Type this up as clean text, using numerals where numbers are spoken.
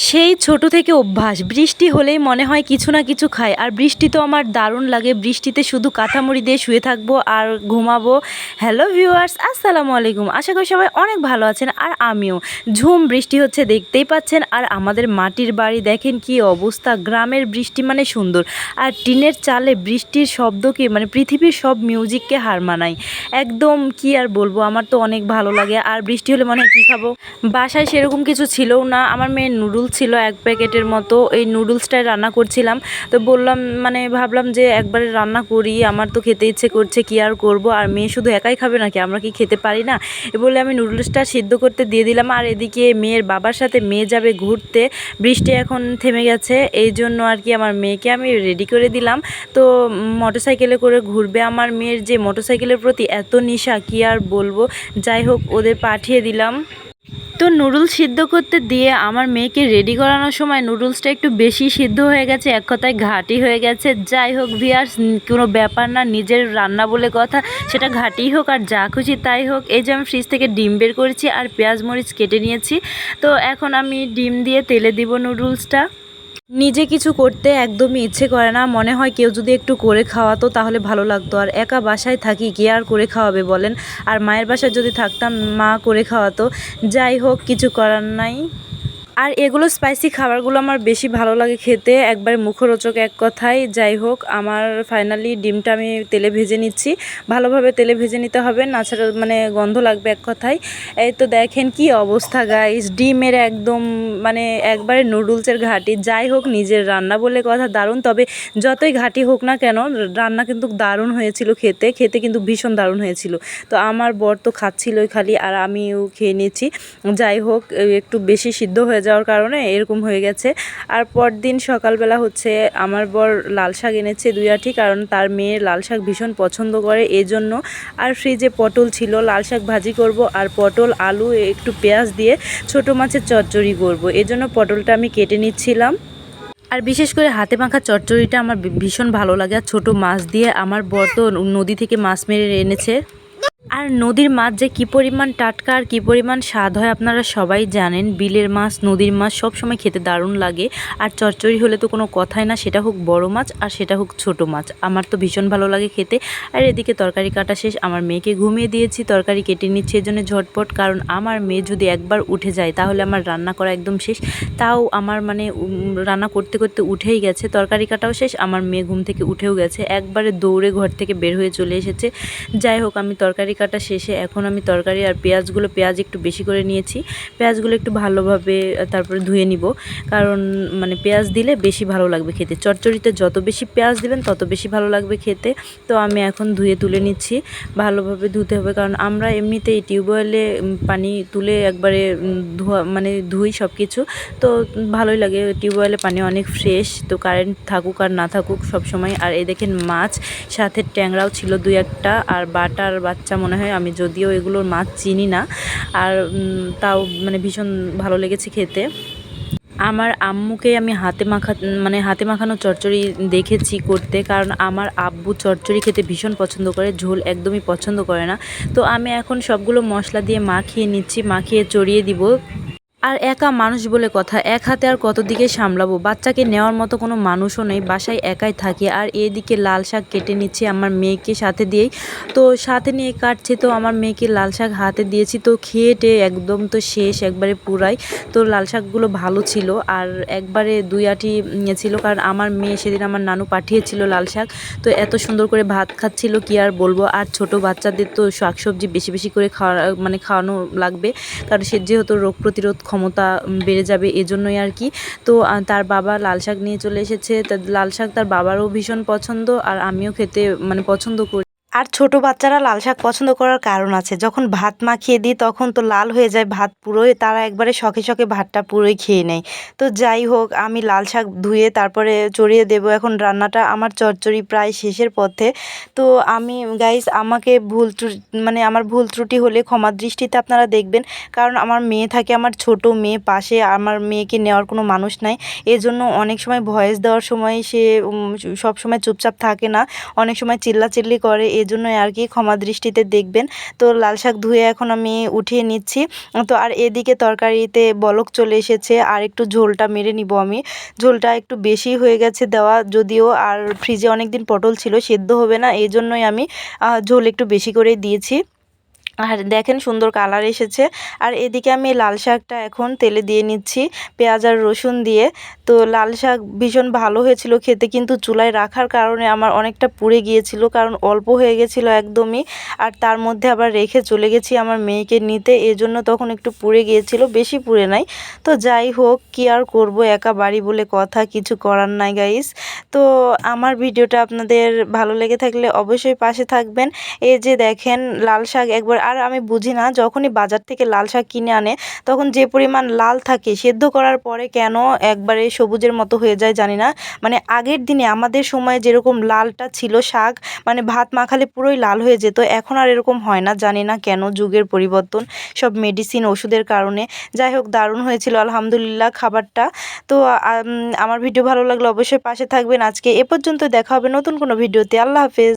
সেই ছোট থেকে অভ্যাস বৃষ্টি হলেই মনে হয় কিছু না কিছু খাই। আর বৃষ্টি তো আমার দারুণ লাগে। বৃষ্টিতে শুধু কাঁথামুড়ি দিয়ে শুয়ে থাকবো আর ঘুমাবো। হ্যালো ভিউয়ার্স, আসসালামু আলাইকুম। আশা করি সবাই অনেক ভালো আছেন আর আমিও। ঝুম বৃষ্টি হচ্ছে দেখতেই পাচ্ছেন। আর আমাদের মাটির বাড়ি দেখেন কি অবস্থা। গ্রামের বৃষ্টি মানে সুন্দর। আর টিনের চালে বৃষ্টির শব্দকে মানে পৃথিবীর সব মিউজিককে হার মানায়। একদম কি আর বলবো, আমার তো অনেক ভালো লাগে। আর বৃষ্টি হলে মনে হয় কী খাবো। বাসায় সেরকম কিছু ছিলও না। আমার মেয়ের নুডলস ছিল এক প্যাকেটের মতো, এই নুডলসটাই রান্না করছিলাম। তো বললাম মানে ভাবলাম যে একবারে রান্না করি, আমার তো খেতে ইচ্ছে করছে, কি আর করব। আর মেয়ে শুধু একাই খাবে নাকি, আমরা কি খেতে পারি না? এ বলে আমি নুডলসটা সিদ্ধ করতে দিয়ে দিলাম। আর এদিকে মেয়ের বাবার সাথে মেয়ে যাবে ঘুরতে। বৃষ্টি এখন থেমে গেছে, এই জন্য আর কি আমার মেয়েকে আমি রেডি করে দিলাম। তো মোটরসাইকেলে করে ঘুরবে। আমার মেয়ের যে মোটরসাইকেলের প্রতি এত নেশা, কি আর বলবো। যাই হোক, ওদের পাঠিয়ে দিলাম। তো নুডলস সিদ্ধ করতে দিয়ে আমার মেয়েকে রেডি করানোর সময় নুডলসটা একটু বেশি সিদ্ধ হয়ে গেছে, এক কথায় ঘাঁটি হয়ে গেছে। যাই হোক ভিউয়ার্স, কোনো ব্যাপার না, নিজের রান্না বলে কথা, সেটা ঘাঁটিই হোক আর যা খুশি তাই হোক। এই যে আমি ফ্রিজ থেকে ডিম বের করেছি আর পেঁয়াজ মরিচ কেটে নিয়েছি। তো এখন আমি ডিম দিয়ে তেলে দিব নুডলসটা। নিজে কিছু করতে একদমই ইচ্ছে করে না, মনে হয় কেউ যদি একটু করে খাওয়াতো তাহলে ভালো লাগতো। আর একা বাসায় থাকি, কে আর করে খাওয়াবে বলেন। আর মায়ের বাসায় যদি থাকতাম মা করে খাওয়াতো। যাই হোক, কিছু করার নাই। আর এগুলো স্পাইসি খাবারগুলো আমার বেশি ভালো লাগে খেতে, একবারে মুখরোচক এক কথায়। যাই হোক, আমার ফাইনালি ডিমটা আমি তেলে ভেজে নিচ্ছি। ভালোভাবে তেলে ভেজে নিতে হবে, নাছাড়া মানে গন্ধ লাগবে এক কথায়। এই তো দেখেন কি অবস্থা গাইস, ডিমের একদম মানে একবারে নুডলসের ঘাঁটি। যাই হোক, নিজের রান্না বলে কথা দারুণ। তবে যতই ঘাঁটি হোক না কেন, রান্না কিন্তু দারুণ হয়েছিল, খেতে খেতে কিন্তু ভীষণ দারুণ হয়েছিল। তো আমার বর তো খাচ্ছিলই খালি, আর আমিও খেয়ে নিয়েছি। যাই হোক, একটু বেশি সিদ্ধ হয়ে যাওয়ার কারণে এরকম হয়ে গেছে। আর পরদিন সকালবেলা হচ্ছে আমার বর লাল শাক এনেছে 2 আঁটি, কারণ তার মেয়ের লাল শাক ভীষণ পছন্দ করে এজন্য। আর ফ্রিজে পটল ছিল, লাল শাক ভাজি করব আর পটল আলু একটু পেঁয়াজ দিয়ে ছোট মাছের চচ্চড়ি করব, এজন্য পটলটা আমি কেটে নিচ্ছিলাম। আর বিশেষ করে হাতে মাখা চচ্চড়িটা আমার ভীষণ ভালো লাগে। আর ছোটো মাছ দিয়ে আমার বর তো নদী থেকে মাছ মেরে এনেছে। আর নদীর মাছ যে কী পরিমাণ টাটকা আর কী পরিমাণ স্বাদ হয় আপনারা সবাই জানেন। বিলের মাছ, নদীর মাছ সব সময় খেতে দারুণ লাগে। আর চচ্চড়ি হলে তো কোনো কথাই না, সেটা হোক বড় মাছ আর সেটা হোক ছোট মাছ, আমার তো ভীষণ ভালো লাগে খেতে। আর এদিকে তরকারি কাটা শেষ, আমার মেয়েকে ঘুমিয়ে দিয়েছি, তরকারি কেটে নিচ্ছে এই জন্য ঝটপট। কারণ আমার মেয়ে যদি একবার উঠে যায় তাহলে আমার রান্না করা একদম শেষ। তাও আমার মানে রান্না করতে করতে উঠেই গেছে, তরকারি কাটাও শেষ, আমার মেয়ে ঘুম থেকে উঠেও গেছে, একবারে দৌড়ে ঘর থেকে বের হয়ে চলে এসেছে। যাই হোক, আমি তরকারি কাটা শেষে এখন আমি তরকারি আর পেঁয়াজ একটু বেশি করে নিয়েছি। পেঁয়াজগুলো একটু ভালোভাবে তারপরে ধুয়ে নিব, কারণ মানে পেঁয়াজ দিলে বেশি ভালো লাগবে খেতে। চচ্চড়িতে যত বেশি পেঁয়াজ দিবেন তত বেশি ভালো লাগবে খেতে। তো আমি এখন ধুয়ে তুলে নিচ্ছি। ভালোভাবে ধুতে হবে, কারণ আমরা এমনিতেই টিউবওয়েলে পানি তুলে একবারে ধোয়া মানে ধুই সব কিছু। তো ভালোই লাগে, টিউবওয়েলে পানি অনেক ফ্রেশ। তো কারেন্ট থাকুক আর না থাকুক সব সময়। আর এই দেখেন মাছ, সাথে ট্যাংরাও ছিল 2-1টা, আর বাটার বাচ্চা মনে হয়, আমি যদিও এগুলোর মাছ চিনি না। আর তাও মানে ভীষণ ভালো লেগেছে খেতে। আমার আম্মুকে আমি হাতে মাখানো চচ্চড়ি দেখেছি করতে, কারণ আমার আব্বু চচ্চড়ি খেতে ভীষণ পছন্দ করে, ঝোল একদমই পছন্দ করে না। তো আমি এখন সবগুলো মশলা দিয়ে মাখিয়ে নিচ্ছি, মাখিয়ে চড়িয়ে দিব। আর একা মানুষ বলে কথা, এক হাতে আর কত দিকে সামলাবো। বাচ্চাকে নেওয়ার মতো কোনো মানুষও নেই, বাসায় একাই থাকি। আর এদিকে লাল শাক কেটে নিচ্ছি আমার মেয়েকে সাথে দিয়েই। তো সাথে নিয়ে কাটছি, তো আমার মেয়েকে লাল শাক হাতে দিয়েছি। তো খেয়ে একদম তো শেষ একবারে পুরাই। তো লাল শাকগুলো ভালো ছিল, আর একবারে 2 আঁটি ছিল, কারণ আমার মেয়ে সেদিন আমার নানু পাঠিয়েছিল লাল শাক। তো এত সুন্দর করে ভাত খাচ্ছিল, কি আর বলবো। আর ছোট বাচ্চাদের তো শাকসবজি বেশি বেশি করে খাওয়ানো লাগবে, কারণ সে যেহেতু রোগ প্রতিরোধ ক্ষমতা বেড়ে যাবে, এজন্যই আর কি। তো তার বাবা লাল শাক নিয়ে চলে এসেছে। লাল শাক তার বাবারও ভীষণ পছন্দ, আর আমিও খেতে মানে পছন্দ করি। আর ছোট বাচ্চারা লাল শাক পছন্দ করার কারণ আছে, যখন ভাত মাখিয়ে দিই তখন তো লাল হয়ে যায় ভাত পুরোই, তারা একবারে শখে শখে ভাতটা পুরোই খেয়ে নেয়। তো যাই হোক, আমি লাল শাক ধুয়ে তারপরে চড়িয়ে দেব। এখন রান্নাটা আমার চচ্চড়ি প্রায় শেষের পথে। তো আমি গাইস, আমাকে মানে আমার ভুল ত্রুটি হলে ক্ষমা দৃষ্টিতে আপনারা দেখবেন, কারণ আমার মেয়ে থাকে, আমার ছোট মেয়ে পাশে, আমার মেয়েকে নেওয়ার কোনো মানুষ নাই। এজন্য অনেক সময় ভয়েস দেওয়ার সময় সে সব সময় চুপচাপ থাকে না, অনেক সময় চিল্লাচিল্লি করে। জন্যই আর কি, ক্ষমা দৃষ্টিতে দেখবেন। তো লাল শাক ধুয়ে এখন আমি উঠিয়ে নিচ্ছি। তো আর এদিকে তরকারিতে বলক চলে এসেছে, আর একটু ঝোলটা মেরে নিব আমি। ঝোলটা একটু বেশি হয়ে গেছে দেওয়া, যদিও আর ফ্রিজে অনেক দিন পটল ছিল, সেদ্ধ হবে না, এই জন্যই আমি ঝোল একটু বেশি করেই দিয়েছি। আর দেখেন সুন্দর কালার এসেছে। আর এদিকে আমি লাল শাকটা এখন তেলে দিয়ে নিচ্ছি পেঁয়াজ আর রসুন দিয়ে। তো লাল শাক ভীষণ ভালো হয়েছিল খেতে, কিন্তু চুলায় রাখার কারণে আমার অনেকটা পুড়ে গিয়েছিল, কারণ অল্প হয়ে গেছিলো একদমই। আর তার মধ্যে আবার রেখে চলে গেছি আমার মেয়েকে নিতে, এজন্য তখন একটু পুড়ে গিয়েছিল, বেশি পুড়ে নাই। তো যাই হোক, কি আর করব, একা বাড়ি বলে কথা, কিছু করার নাই গাইস। তো আমার ভিডিওটা আপনাদের ভালো লেগে থাকলে অবশ্যই পাশে থাকবেন। এই যে দেখেন লাল শাক একবার, আর আমি বুঝি না, যখনই বাজার থেকে লাল শাক কিনে আনে তখন যে পরিমাণ লাল থাকে, সেদ্ধ করার পরে কেন একবারে সবুজের মতো হয়ে যায় জানি না। মানে আগের দিনে আমাদের সময় যেরকম লালটা ছিল শাক, মানে ভাত মাখালে পুরোই লাল হয়ে যেত, এখন আর এরকম হয় না, জানি না কেন, যুগের পরিবর্তন, সব মেডিসিন ওষুধের কারণে। যাই হোক, দারুণ হয়েছিল আলহামদুলিল্লাহ খাবারটা। তো আমার ভিডিও ভালো লাগলে অবশ্যই পাশে থাকবেন। আজকে এ পর্যন্ত, দেখা হবে নতুন কোনো ভিডিওতে। আল্লাহ হাফেজ।